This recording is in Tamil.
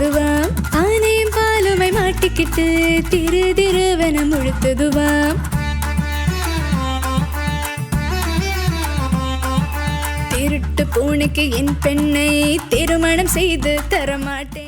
முழுத்ததுவாம். ஆனையும் பாலுமை மாட்டிக்கிட்டு திரு திருவன முழுத்ததுவாம். திருட்டு பூனைக்கு என் பெண்ணை திருமணம் செய்து தரமாட்டேன்.